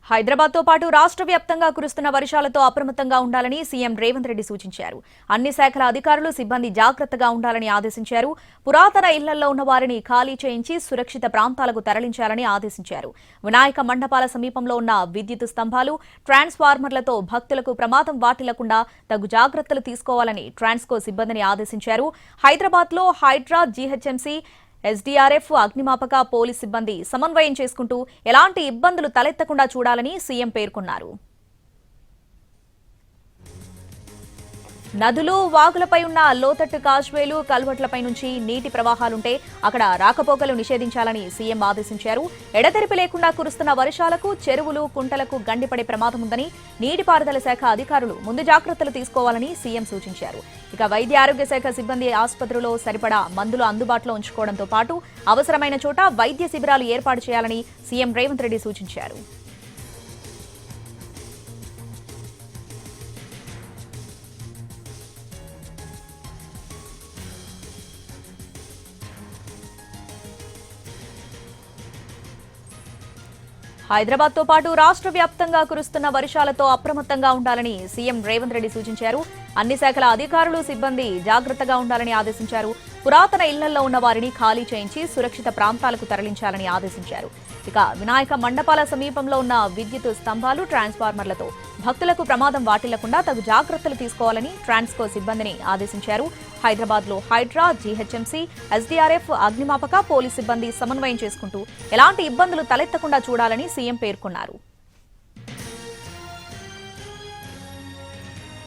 హైదరాబాద్ తో పాటు రాష్ట్ర వ్యాప్తంగా కురుస్తున్న వర్షాలతో అప్రమత్తంగా ఉండాలని సీఎం రేవంత్ రెడ్డి సూచించారు. అన్ని శాఖల అధికారులు సిబ్బంది జాగ్రత్తగా ఉండాలని ఆదేశించారు. పురాతన ఇళ్లలో ఉన్న వారిని ఖాళీ చేయించి సురక్షిత ప్రాంతాలకు తరలించాలని ఆదేశించారు. వినాయక మండపాల సమీపంలో ఉన్న విద్యుత్ స్తంభాలు, ట్రాన్స్ఫార్మర్లతో భక్తులకు ప్రమాదం వాటిల్లకుండా తగు జాగ్రత్తలు తీసుకోవాలని ట్రాన్స్కో సిబ్బందిని ఆదేశించారు. హైదరాబాద్లో హైడ్రా, జీహెచ్ఎంసీ, ఎస్డీఆర్ఎఫ్, అగ్నిమాపక, పోలీస్ సిబ్బంది సమన్వయం చేసుకుంటూ ఎలాంటి ఇబ్బందులు తలెత్తకుండా చూడాలని సీఎం పేర్కొన్నారు. నదులు, వాగులపై ఉన్న లోతట్టు కాజ్వేలు, కల్వర్ట్లపై నుంచి నీటి ప్రవాహాలుంటే అక్కడ రాకపోకలు నిషేధించాలని సీఎం ఆదేశించారు. ఎడతెరిపి లేకుండా కురుస్తున్న వర్షాలకు చెరువులు, కుంటలకు గండిపడే ప్రమాదం ఉందని నీటిపారుదల శాఖ అధికారులు ముందు జాగ్రత్తలు తీసుకోవాలని సీఎం సూచించారు. ఇక వైద్య ఆరోగ్య శాఖ సిబ్బంది ఆసుపత్రుల్లో సరిపడా మందులు అందుబాటులో ఉంచుకోవడంతో పాటు అవసరమైన చోట వైద్య శిబిరాలు ఏర్పాటు చేయాలని సీఎం రేవంత్ రెడ్డి సూచించారు. హైదరాబాద్ తో పాటు రాష్ట్ర వ్యాప్తంగా కురుస్తున్న వర్షాలతో అప్రమత్తంగా ఉండాలని సీఎం రేవంత్ రెడ్డి సూచించారు. అన్ని శాఖల అధికారులు, సిబ్బంది జాగ్రత్తగా ఉండాలని ఆదేశించారు. పురాతన ఇళ్లలో ఉన్న వారిని ఖాళీ చేయించి సురక్షిత ప్రాంతాలకు తరలించాలని ఆదేశించారు. ఇక వినాయక మండపాల సమీపంలో ఉన్న విద్యుత్ స్తంభాలు, ట్రాన్స్ఫార్మర్లతో భక్తులకు ప్రమాదం వాటిల్లకుండా తగు జాగ్రత్తలు తీసుకోవాలని ట్రాన్స్కో సిబ్బందిని ఆదేశించారు. హైదరాబాద్లో హైడ్రా, జీహెచ్ఎంసీ, ఎస్డీఆర్ఎఫ్, అగ్నిమాపక, పోలీస్ సిబ్బంది సమన్వయం చేసుకుంటూ ఎలాంటి ఇబ్బందులు తలెత్తకుండా చూడాలని సీఎం పేర్కొన్నారు.